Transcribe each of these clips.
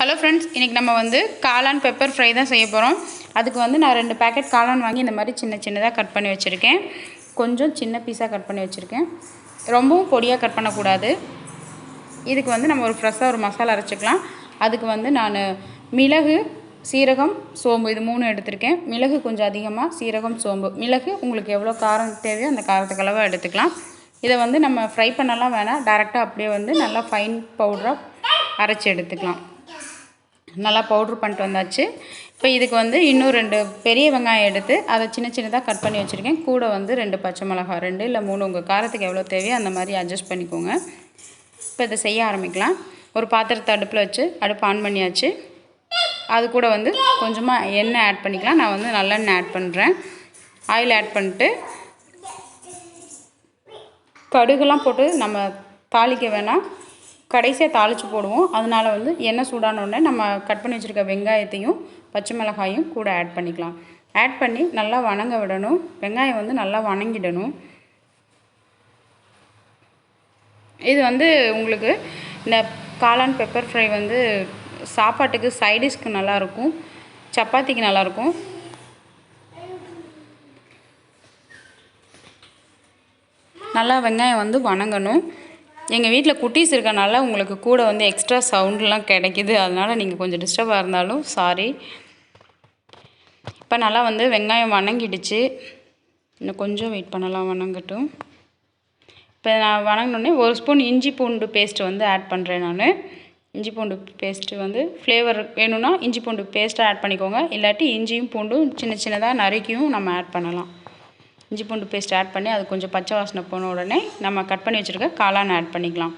Hello friends, இன்றைக்கி நம்ம வந்து காளான் பெப்பர் ஃப்ரை தான் செய்ய போகிறோம். அதுக்கு வந்து நான் 2 பேக்கெட் காளான் வாங்கி இந்த மாதிரி சின்னதாக கட் பண்ணி வச்சுருக்கேன். கொஞ்சம் சின்ன பீஸாக கட் பண்ணி வச்சுருக்கேன். ரொம்பவும் பொடியாக கட் பண்ணக்கூடாது. இதுக்கு வந்து நம்ம ஒரு ஃப்ரெஷ்ஷாக ஒரு மசாலா அரைச்சிக்கலாம். அதுக்கு வந்து நான் மிளகு, சீரகம், சோம்பு இது 3 எடுத்திருக்கேன். மிளகு கொஞ்சம் அதிகமாக, சீரகம், சோம்பு. மிளகு உங்களுக்கு எவ்வளோ காரம் தேவையோ அந்த காரத்துக்கு அளவாக எடுத்துக்கலாம். இதை வந்து நம்ம ஃப்ரை பண்ணலாம் வேணாம், டேரெக்டாக அப்படியே வந்து நல்லா ஃபைன் பவுடராக அரைச்சி எடுத்துக்கலாம். நல்லா பவுட்ரு பண்ணிட்டு வந்தாச்சு. இப்போ இதுக்கு வந்து இன்னும் 2 பெரிய வெங்காயம் எடுத்து அதை சின்னதாக கட் பண்ணி வச்சுருக்கேன். கூட வந்து 2 பச்சை மிளகாய், 2 இல்லை 3 உங்கள் காரத்துக்கு எவ்வளோ தேவையோ அந்த மாதிரி அட்ஜஸ்ட் பண்ணிக்கோங்க. இப்போ இதை செய்ய ஆரம்பிக்கலாம். ஒரு பாத்திரத்தை அடுப்பில் வச்சு அடுப்பு ஆன் பண்ணியாச்சு. அது கூட வந்து கொஞ்சமாக எண்ணெய் ஆட் பண்ணிக்கலாம். நான் வந்து நல்லெண்ணெய் ஆட் பண்ணுறேன். ஆயில் ஆட் பண்ணிட்டு கடுகுலாம் போட்டு நம்ம தாளிக்க வேணாம், கடைசியாக தாளித்து போடுவோம். அதனால் வந்து எண்ணெய் சூடானோடனே நம்ம கட் பண்ணி வச்சுருக்க வெங்காயத்தையும் பச்சை மிளகாயும் கூட ஆட் பண்ணிக்கலாம். ஆட் பண்ணி நல்லா வணங்க விடணும். வெங்காயம் வந்து நல்லா வணங்கிடணும். இது வந்து உங்களுக்கு இந்த காளான் பெப்பர் ஃப்ரை வந்து சாப்பாட்டுக்கு சைடிஷ்க்கு நல்லாயிருக்கும், சப்பாத்திக்கு நல்லாயிருக்கும். நல்லா வெங்காயம் வந்து வணங்கணும். எங்கள் வீட்டில் குட்டீஸ் இருக்கனால உங்களுக்கு கூட வந்து எக்ஸ்ட்ரா சவுண்ட்லாம் கிடைக்கிது. அதனால் நீங்கள் கொஞ்சம் டிஸ்டர்பாக இருந்தாலும் சாரி. இப்போ நல்லா வந்து வெங்காயம் வணங்கிடுச்சு. இன்னும் கொஞ்சம் வெயிட் பண்ணலாம், வணங்கட்டும். இப்போ நான் வணங்கினோடனே 1 ஸ்பூன் இஞ்சி பூண்டு பேஸ்ட்டு வந்து ஆட் பண்ணுறேன். நான் இஞ்சி பூண்டு பேஸ்ட்டு வந்து ஃப்ளேவர் வேணும்னா இஞ்சி பூண்டு பேஸ்ட்டாக ஆட் பண்ணிக்கோங்க. இல்லாட்டி இஞ்சியும் பூண்டும் சின்னதாக நறுக்கியும் நம்ம ஆட் பண்ணலாம். இஞ்சி பூண்டு பேஸ்ட் ஆட் பண்ணி அது கொஞ்சம் பச்சை வாசனை போன உடனே நம்ம கட் பண்ணி வச்சுருக்க காளான் ஆட் பண்ணிக்கலாம்.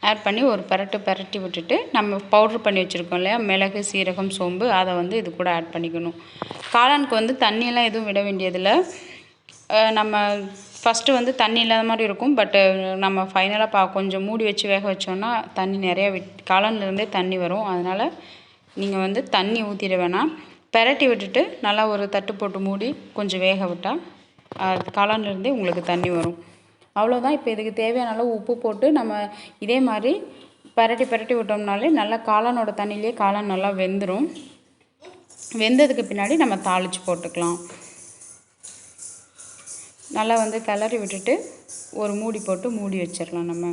ஆட் பண்ணி ஒரு பரட்டி விட்டுட்டு நம்ம பவுட்ரு பண்ணி வச்சுருக்கோம் இல்லையா, மிளகு, சீரகம், சோம்பு, அதை வந்து இது கூட ஆட் பண்ணிக்கணும். காளானுக்கு வந்து தண்ணியெல்லாம் எதுவும் விட வேண்டியதில்லை. நம்ம ஃபஸ்ட்டு வந்து தண்ணி இல்லாத மாதிரி இருக்கும். பட்டு நம்ம ஃபைனலாக கொஞ்சம் மூடி வச்சு வேக வச்சோன்னா தண்ணி நிறையா காளான்லேருந்தே தண்ணி வரும். அதனால் நீங்கள் வந்து தண்ணி ஊற்றிட வேணாம். பரட்டி விட்டுட்டு நல்லா ஒரு தட்டு போட்டு மூடி கொஞ்சம் வேக விட்டால் காளான்லேருந்தே உங்களுக்கு தண்ணி வரும். அவ்வளோதான். இப்போ இதுக்கு தேவையான அளவு உப்பு போட்டு நம்ம இதே மாதிரி பரட்டி விட்டோம்னாலே நல்லா காளானோட தண்ணியிலே காளான் நல்லா வெந்துடும். வெந்ததுக்கு பின்னாடி நம்ம தாளித்து போட்டுக்கலாம். நல்லா வந்து கிளறி விட்டுட்டு ஒரு மூடி போட்டு மூடி வச்சிடலாம். நம்ம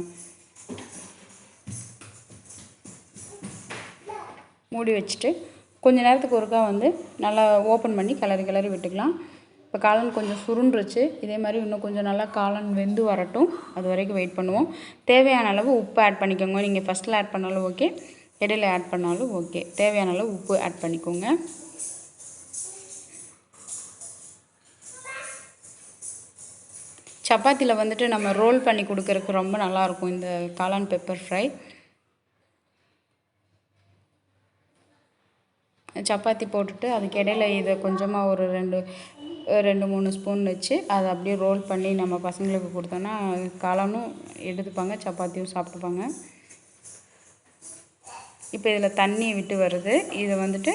மூடி வச்சுட்டு கொஞ்சம் நேரத்துக்கு ஒருக்கா வந்து நல்லா ஓப்பன் பண்ணி கிளறி விட்டுக்கலாம். இப்போ காளான் கொஞ்சம் சுருண்டுருச்சு. இதே மாதிரி இன்னும் கொஞ்சம் நல்லா காளான் வெந்து வரட்டும். அது வரைக்கும் வெயிட் பண்ணுவோம். தேவையான அளவு உப்பு ஆட் பண்ணிக்கோங்க. நீங்கள் ஃபஸ்ட்டில் ஆட் பண்ணாலும் ஓகே, இடையில ஆட் பண்ணாலும் ஓகே. தேவையான அளவு உப்பு ஆட் பண்ணிக்கோங்க. சப்பாத்தியில் வந்துட்டு நம்ம ரோல் பண்ணி கொடுக்கறதுக்கு ரொம்ப நல்லாயிருக்கும் இந்த காளான் பெப்பர் ஃப்ரை. சப்பாத்தி போட்டுட்டு அதுக்கு இடையில இதை கொஞ்சமாக ஒரு 2-3 ஸ்பூன் வச்சு அதை அப்படியே ரோல் பண்ணி நம்ம பசங்களுக்கு கொடுத்தோன்னா காளானும் எடுத்துப்பாங்க, சப்பாத்தியும் சாப்பிட்டுப்பாங்க. இப்போ இதில் தண்ணி விட்டு வருது. இதை வந்துட்டு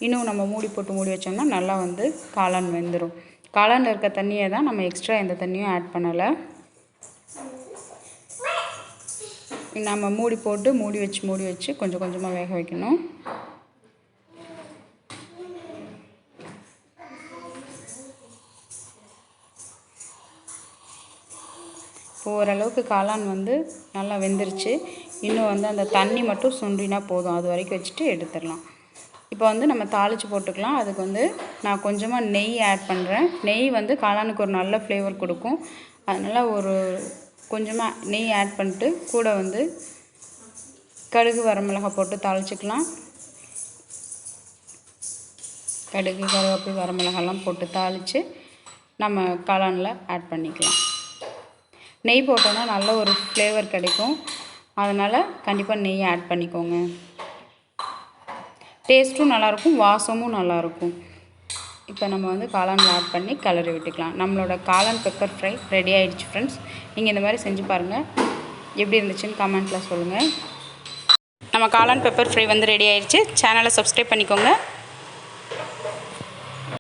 இன்னும் நம்ம மூடி வச்சோம்னா நல்லா வந்து காளான் வெந்துடும். காளானில் இருக்க தண்ணியை தான் நம்ம எக்ஸ்ட்ரா எந்த தண்ணியும் ஆட் பண்ணலை. நம்ம மூடி வச்சு கொஞ்சம் கொஞ்சமாக வேக வைக்கணும். ஓரளவுக்கு காளான் வந்து நல்லா வெந்துருச்சு. இன்னும் வந்து அந்த தண்ணி மட்டும் சுண்டினா போதும். அது வரைக்கும் வச்சுட்டு எடுத்துடலாம். இப்போ வந்து நம்ம தாளித்து போட்டுக்கலாம். அதுக்கு வந்து நான் கொஞ்சமாக நெய் ஆட் பண்ணுறேன். நெய் வந்து காளானுக்கு ஒரு நல்ல ஃப்ளேவர் கொடுக்கும். அதனால் ஒரு கொஞ்சமாக நெய் ஆட் பண்ணிட்டு கூட வந்து கடுகு, வரமிளகாய் போட்டு தாளிச்சிக்கலாம். கடுகு, கருவேப்பிலை, வரமிளகாலாம் போட்டு தாளித்து நம்ம காளானில் ஆட் பண்ணிக்கலாம். நெய் போட்டோன்னா நல்ல ஒரு ஃப்ளேவர் கிடைக்கும். அதனால் கண்டிப்பாக நெய் ஆட் பண்ணிக்கோங்க. டேஸ்ட்டும் நல்லாயிருக்கும், வாசமும் நல்லாயிருக்கும். இப்போ நம்ம வந்து காளானில் ஆட் பண்ணி கிளறி விட்டுக்கலாம். நம்மளோட காளான் பெப்பர் ஃப்ரை ரெடி ஆகிடுச்சு ஃப்ரெண்ட்ஸ். நீங்கள் இந்த மாதிரி செஞ்சு பாருங்கள். எப்படி இருந்துச்சுன்னு கமெண்ட்டில் சொல்லுங்கள். நம்ம காளான் பெப்பர் ஃப்ரை வந்து ரெடி ஆகிடுச்சு. சேனலை சப்ஸ்கிரைப் பண்ணிக்கோங்க.